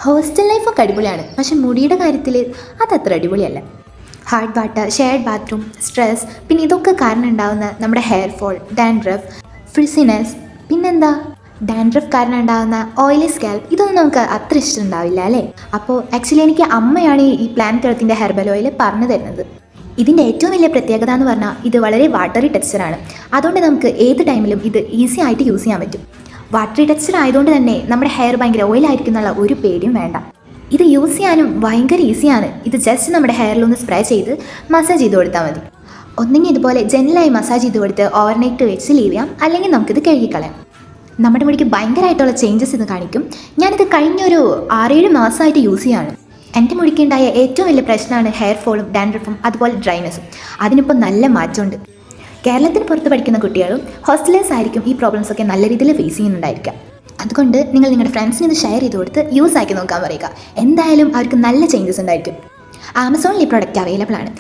Hostel ലൈഫൊക്കെ അടിപൊളിയാണ്, പക്ഷെ മുടിയുടെ കാര്യത്തിൽ അതത്ര അടിപൊളിയല്ല. Hard water, shared bathroom, stress, പിന്നെ ഇതൊക്കെ കാരണം ഉണ്ടാകുന്ന നമ്മുടെ ഹെയർ ഫോൾ, ഡാൻഡ്രഫ്, ഫ്രിസിനെസ്, പിന്നെന്താ ഡാൻഡ്രഫ് കാരണം ഉണ്ടാകുന്ന ഓയിലി സ്കാൽപ്പ്, ഇതൊന്നും നമുക്ക് അത്ര ഇഷ്ടം ഉണ്ടാവില്ല അല്ലേ. അപ്പോൾ ആക്ച്വലി എനിക്ക് അമ്മയാണ് ഈ പ്ലാന്റ് എർത്തിൻ്റെ ഹെർബൽ ഓയിൽ പറഞ്ഞു തരുന്നത്. ഇതിൻ്റെ ഏറ്റവും വലിയ പ്രത്യേകത എന്ന് പറഞ്ഞാൽ ഇത് വളരെ വാട്ടറി ടെക്സ്ചറാണ്. അതുകൊണ്ട് നമുക്ക് ഏത് ടൈമിലും ഇത് ഈസി ആയിട്ട് യൂസ് ചെയ്യാൻ പറ്റും. വാട്ടറി ടെക്സ്ചർ ആയതുകൊണ്ട് തന്നെ നമ്മുടെ ഹെയർ ഭയങ്കര ഓയിലായിരിക്കും എന്നുള്ള ഒരു പേടിയും വേണ്ട. ഇത് യൂസ് ചെയ്യാനും ഭയങ്കര ഈസിയാണ്. ഇത് ജസ്റ്റ് നമ്മുടെ ഹെയറിലൊന്ന് സ്പ്രേ ചെയ്ത് മസാജ് ചെയ്ത് കൊടുത്താൽ മതി. ഒന്നെങ്കിൽ ഇതുപോലെ ജെന്റിലായി മസാജ് ചെയ്ത് കൊടുത്ത് ഓവർനൈറ്റ് വെച്ച് ലീവ് ചെയ്യാം, അല്ലെങ്കിൽ നമുക്കിത് കഴുകിക്കളയാം. നമ്മുടെ മുടിക്ക് ഭയങ്കരമായിട്ടുള്ള ചേഞ്ചസ് ഇത് കാണിക്കും. ഞാനിത് കഴിഞ്ഞൊരു 6-7 മാസമായിട്ട് യൂസ് ചെയ്യാണ്. എൻ്റെ മുടിക്കുണ്ടായ ഏറ്റവും വലിയ പ്രശ്നമാണ് ഹെയർ ഫോളും ഡാൻഡ്രഫും അതുപോലെ ഡ്രൈനെസ്സും. അതിനിപ്പോൾ നല്ല മാറ്റമുണ്ട്. കേരളത്തിന് പുറത്ത് പഠിക്കുന്ന കുട്ടികളും ഹോസ്റ്റലേഴ്സ് ആയിരിക്കും ഈ പ്രോബ്ലംസ് ഒക്കെ നല്ല രീതിയിൽ ഫേസ് ചെയ്യുന്നുണ്ടായിരിക്കാം. അതുകൊണ്ട് നിങ്ങൾ നിങ്ങളുടെ ഫ്രണ്ട്സിന് ഇത് ഷെയർ ചെയ്ത് കൊടുത്ത് യൂസ് ആക്കി നോക്കാൻ പറയുക. എന്തായാലും അവർക്ക് നല്ല ചേഞ്ചസ് ഉണ്ടായിരിക്കും. ആമസോണിൽ ഈ പ്രോഡക്റ്റ് അവൈലബിൾ ആണ്.